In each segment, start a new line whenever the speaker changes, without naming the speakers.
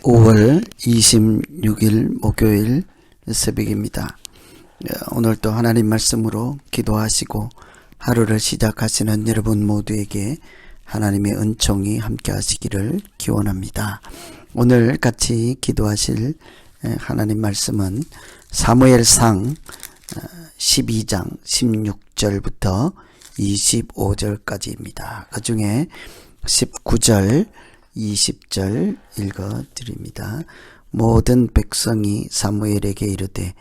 5월 26일 목요일 새벽입니다. 오늘도 하나님 말씀으로 기도하시고 하루를 시작하시는 여러분 모두에게 하나님의 은총이 함께 하시기를 기원합니다. 오늘 같이 기도하실 하나님 말씀은 사무엘상 12장 16절부터 25절까지입니다. 그 중에 19절 20절 읽어드립니다. 모든 백성이 사무엘에게 이르되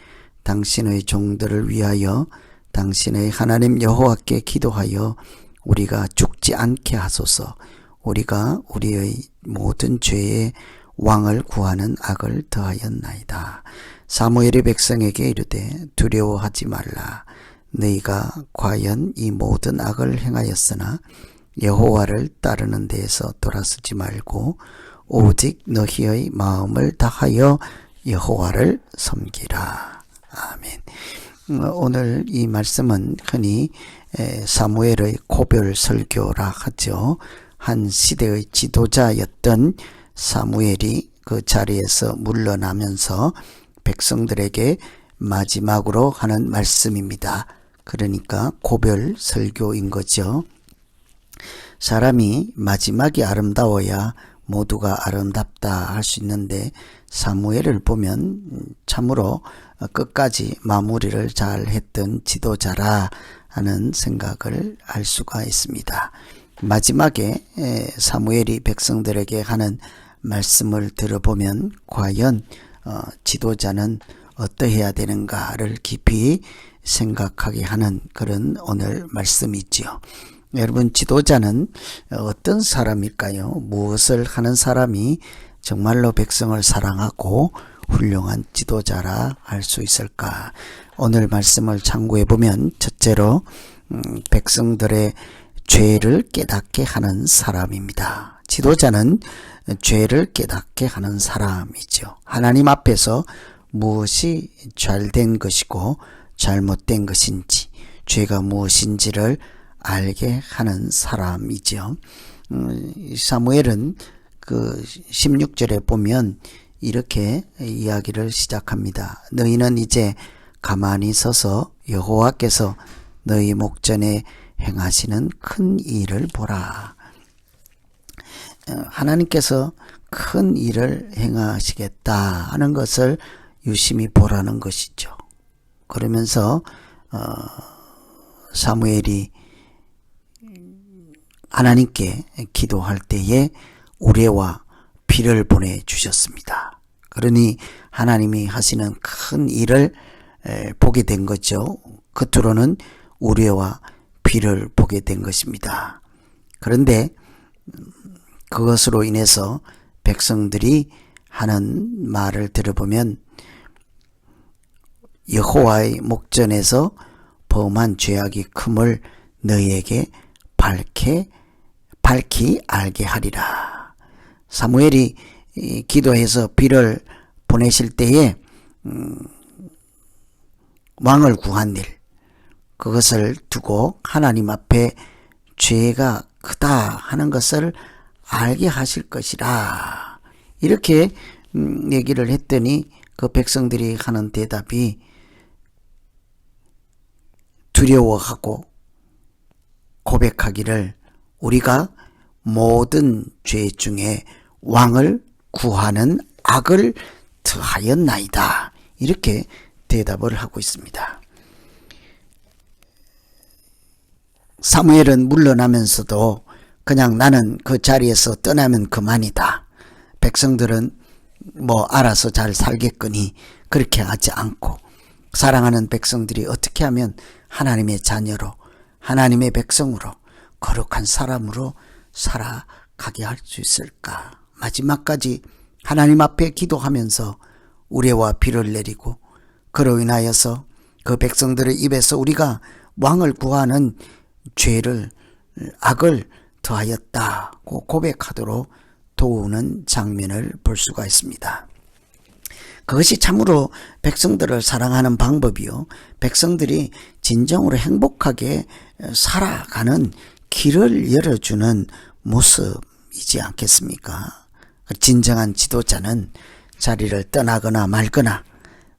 당신의 종들을 위하여 당신의 하나님 여호와께 기도하여 우리가 죽지 않게 하소서. 우리가 우리의 모든 죄에 왕을 구하는 악을 더하였나이다. 사무엘이 백성에게 이르되 두려워하지 말라. 너희가 과연 이 모든 악을 행하였으나 여호와를 따르는 데에서 돌아서지 말고 오직 너희의 마음을 다하여 여호와를 섬기라. 아멘. 오늘 이 말씀은 흔히 사무엘의 고별 설교라 하죠. 한 시대의 지도자였던 사무엘이 그 자리에서 물러나면서 백성들에게 마지막으로 하는 말씀입니다. 그러니까 고별 설교인 거죠. 사람이 마지막이 아름다워야 모두가 아름답다 할 수 있는데 사무엘을 보면 참으로 끝까지 마무리를 잘 했던 지도자라 하는 생각을 할 수가 있습니다. 마지막에 사무엘이 백성들에게 하는 말씀을 들어보면 과연 지도자는 어떠해야 되는가를 깊이 생각하게 하는 그런 오늘 말씀이지요. 여러분, 지도자는 어떤 사람일까요? 무엇을 하는 사람이 정말로 백성을 사랑하고 훌륭한 지도자라 할 수 있을까? 오늘 말씀을 참고해 보면 첫째로 백성들의 죄를 깨닫게 하는 사람입니다. 지도자는 죄를 깨닫게 하는 사람이죠. 하나님 앞에서 무엇이 잘된 것이고 잘못된 것인지, 죄가 무엇인지를 알게 하는 사람이죠. 사무엘은 그 16절에 보면 이렇게 이야기를 시작합니다. 너희는 이제 가만히 서서 여호와께서 너희 목전에 행하시는 큰 일을 보라. 하나님께서 큰 일을 행하시겠다 하는 것을 유심히 보라는 것이죠. 그러면서 사무엘이 하나님께 기도할 때에 우레와 비를 보내주셨습니다. 그러니 하나님이 하시는 큰 일을 보게 된 거죠. 겉으로는 우레와 비를 보게 된 것입니다. 그런데 그것으로 인해서 백성들이 하는 말을 들어보면 여호와의 목전에서 범한 죄악이 큼을 너희에게 밝히 알게 하리라. 사무엘이 기도해서 비를 보내실 때에 왕을 구한 일, 그것을 두고 하나님 앞에 죄가 크다 하는 것을 알게 하실 것이라. 이렇게 얘기를 했더니 그 백성들이 하는 대답이 두려워하고 고백하기를 우리가 모든 죄 중에 왕을 구하는 악을 더하였나이다. 이렇게 대답을 하고 있습니다. 사무엘은 물러나면서도 그냥 나는 그 자리에서 떠나면 그만이다. 백성들은 뭐 알아서 잘 살겠거니 그렇게 하지 않고 사랑하는 백성들이 어떻게 하면 하나님의 자녀로 하나님의 백성으로 거룩한 사람으로 살아가게 할 수 있을까? 마지막까지 하나님 앞에 기도하면서 우레와 비를 내리고 그로 인하여서 그 백성들의 입에서 우리가 왕을 구하는 죄를 악을 더하였다고 고백하도록 도우는 장면을 볼 수가 있습니다. 그것이 참으로 백성들을 사랑하는 방법이요, 백성들이 진정으로 행복하게 살아가는 길을 열어주는 모습이지 않겠습니까? 진정한 지도자는 자리를 떠나거나 말거나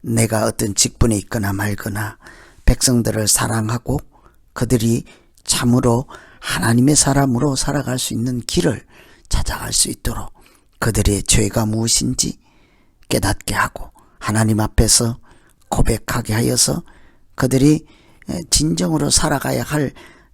내가 어떤 직분에 있거나 말거나 백성들을 사랑하고 그들이 참으로 하나님의 사람으로 살아갈 수 있는 길을 찾아갈 수 있도록 그들의 죄가 무엇인지 깨닫게 하고 하나님 앞에서 고백하게 하여서 그들이 진정으로 살아가야 할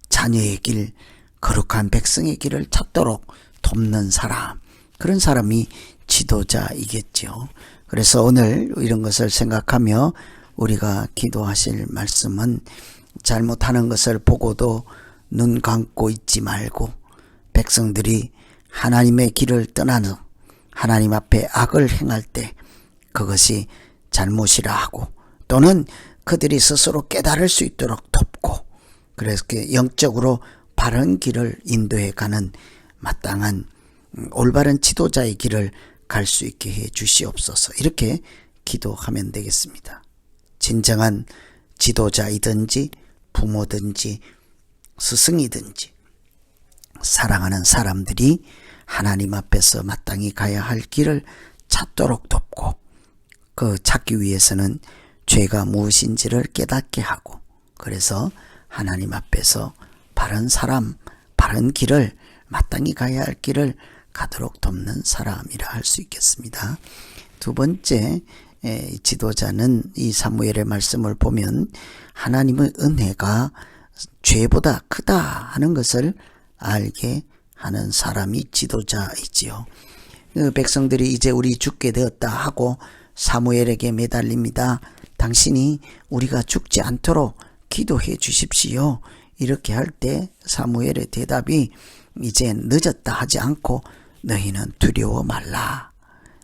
자녀의 길, 거룩한 백성의 길을 찾도록 돕는 사람, 그런 사람이 지도자이겠죠. 그래서 오늘 이런 것을 생각하며 우리가 기도하실 말씀은 잘못하는 것을 보고도 눈 감고 있지 말고 백성들이 하나님의 길을 떠나는 하나님 앞에 악을 행할 때 그것이 잘못이라 하고 또는 그들이 스스로 깨달을 수 있도록 돕고 그래서 영적으로 바른 길을 인도해 가는 마땅한 올바른 지도자의 길을 갈 수 있게 해 주시옵소서. 이렇게 기도하면 되겠습니다. 진정한 지도자이든지 부모든지 스승이든지 사랑하는 사람들이 하나님 앞에서 마땅히 가야 할 길을 찾도록 돕고 그 찾기 위해서는 죄가 무엇인지를 깨닫게 하고 그래서 하나님 앞에서 바른 사람, 바른 길을 마땅히 가야 할 길을 가도록 돕는 사람이라 할 수 있겠습니다. 두 번째 지도자는 이 사무엘의 말씀을 보면 하나님의 은혜가 죄보다 크다 하는 것을 알게 하는 사람이 지도자이지요. 백성들이 이제 우리 죽게 되었다 하고 사무엘에게 매달립니다. 당신이 우리가 죽지 않도록 기도해 주십시오. 이렇게 할 때 사무엘의 대답이 이제 늦었다 하지 않고 너희는 두려워 말라.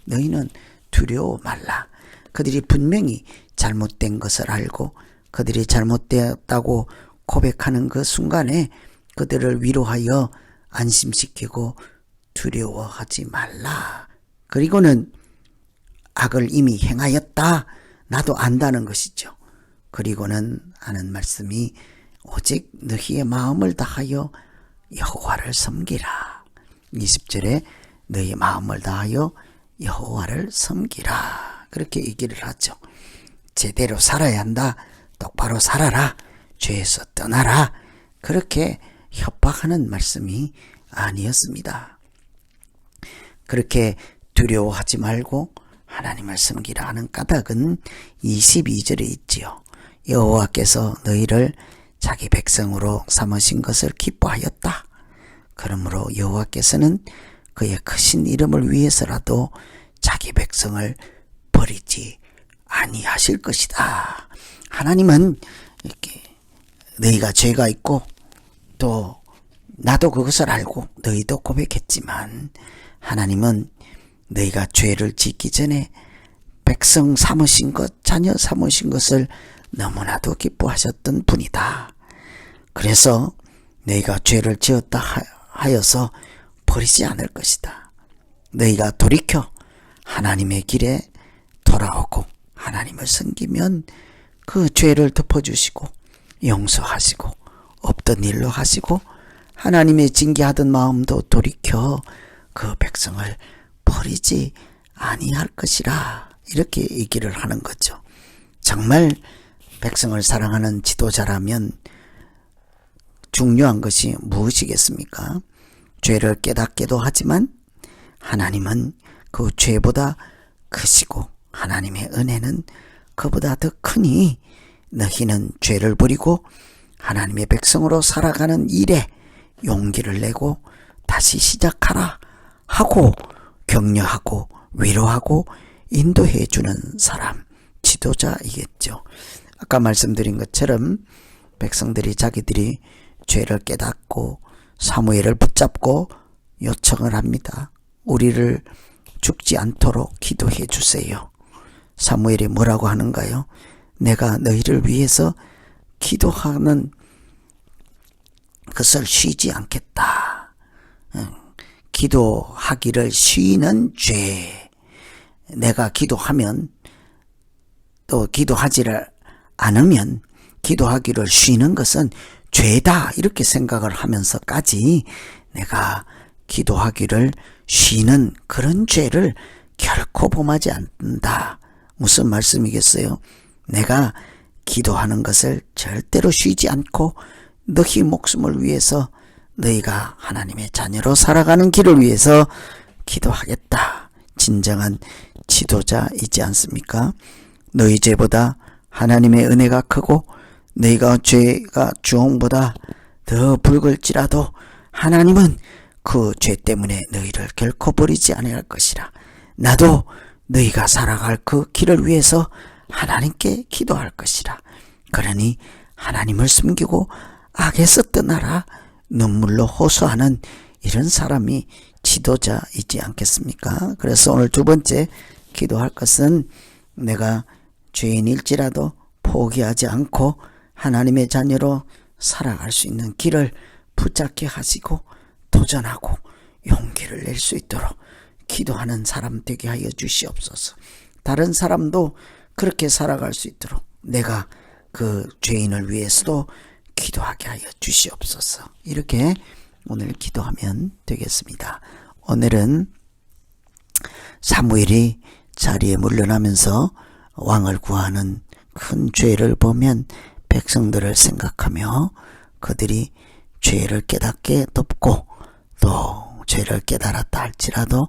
너희는 두려워 말라. 그들이 분명히 잘못된 것을 알고 그들이 잘못되었다고 고백하는 그 순간에 그들을 위로하여 안심시키고 두려워하지 말라. 그리고는 악을 이미 행하였다. 나도 안다는 것이죠. 그리고는 하는 말씀이 오직 너희의 마음을 다하여 여호와를 섬기라. 20절에 너희 마음을 다하여 여호와를 섬기라. 그렇게 얘기를 하죠. 제대로 살아야 한다. 똑바로 살아라. 죄에서 떠나라. 그렇게 협박하는 말씀이 아니었습니다. 그렇게 두려워하지 말고 하나님을 섬기라 하는 까닭은 22절에 있지요. 여호와께서 너희를 자기 백성으로 삼으신 것을 기뻐하였다. 그러므로 여호와께서는 그의 크신 이름을 위해서라도 자기 백성을 버리지 아니하실 것이다. 하나님은 이렇게 너희가 죄가 있고 또 나도 그것을 알고 너희도 고백했지만 하나님은 너희가 죄를 짓기 전에 백성 삼으신 것, 자녀 삼으신 것을 너무나도 기뻐하셨던 분이다. 그래서 너희가 죄를 지었다 하여서 버리지 않을 것이다. 너희가 돌이켜 하나님의 길에 돌아오고 하나님을 섬기면 그 죄를 덮어주시고 용서하시고 없던 일로 하시고 하나님의 징계하던 마음도 돌이켜 그 백성을 버리지 아니할 것이라 이렇게 얘기를 하는 거죠. 정말 백성을 사랑하는 지도자라면 중요한 것이 무엇이겠습니까? 죄를 깨닫기도 하지만 하나님은 그 죄보다 크시고 하나님의 은혜는 그보다 더 크니 너희는 죄를 버리고 하나님의 백성으로 살아가는 일에 용기를 내고 다시 시작하라 하고 격려하고 위로하고 인도해 주는 사람, 지도자이겠죠. 아까 말씀드린 것처럼 백성들이 자기들이 죄를 깨닫고 사무엘을 붙잡고 요청을 합니다. 우리를 죽지 않도록 기도해 주세요. 사무엘이 뭐라고 하는가요? 내가 너희를 위해서 기도하는 것을 쉬지 않겠다. 기도하기를 쉬는 죄. 내가 기도하면 또 기도하지를 않으면 기도하기를 쉬는 것은 죄다 이렇게 생각을 하면서까지 내가 기도하기를 쉬는 그런 죄를 결코 범하지 않는다. 무슨 말씀이겠어요? 내가 기도하는 것을 절대로 쉬지 않고 너희 목숨을 위해서, 너희가 하나님의 자녀로 살아가는 길을 위해서 기도하겠다. 진정한 지도자이지 않습니까? 너희 죄보다 하나님의 은혜가 크고 너희가 죄가 주홍보다 더 붉을지라도 하나님은 그 죄 때문에 너희를 결코 버리지 아니할 것이라. 나도 너희가 살아갈 그 길을 위해서 하나님께 기도할 것이라. 그러니 하나님을 숨기고 악에서 떠나라 눈물로 호소하는 이런 사람이 지도자이지 않겠습니까? 그래서 오늘 두 번째 기도할 것은, 내가 죄인일지라도 포기하지 않고 하나님의 자녀로 살아갈 수 있는 길을 붙잡게 하시고 도전하고 용기를 낼 수 있도록 기도하는 사람 되게 하여 주시옵소서. 다른 사람도 그렇게 살아갈 수 있도록 내가 그 죄인을 위해서도 기도하게 하여 주시옵소서. 이렇게 오늘 기도하면 되겠습니다. 오늘은 사무엘이 자리에 물러나면서 왕을 구하는 큰 죄를 보면 백성들을 생각하며 그들이 죄를 깨닫게 돕고, 또 죄를 깨달았다 할지라도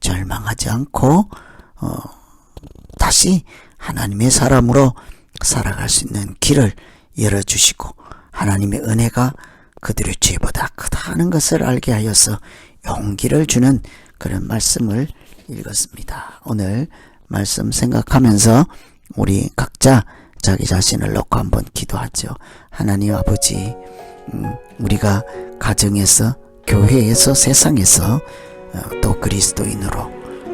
절망하지 않고 다시 하나님의 사람으로 살아갈 수 있는 길을 열어주시고, 하나님의 은혜가 그들의 죄보다 크다는 것을 알게 하여서 용기를 주는 그런 말씀을 읽었습니다. 오늘 말씀 생각하면서 우리 각자 자기 자신을 놓고 한번 기도하죠. 하나님 아버지, 우리가 가정에서, 교회에서, 세상에서 또 그리스도인으로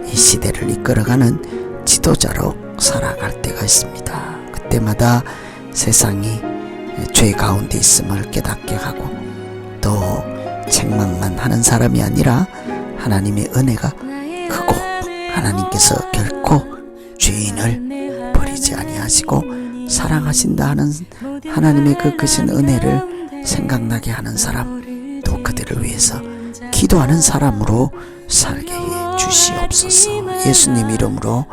이 시대를 이끌어가는 지도자로 살아갈 때가 있습니다. 그때마다 세상이 죄 가운데 있음을 깨닫게 하고, 또 책망만 하는 사람이 아니라 하나님의 은혜가 크고 하나님께서 결코 죄인을 버리지 아니하시고 사랑하신다 하는 하나님의 그 크신 은혜를 생각나게 하는 사람, 또 그들을 위해서 기도하는 사람으로 살게 해 주시옵소서. 예수님 이름으로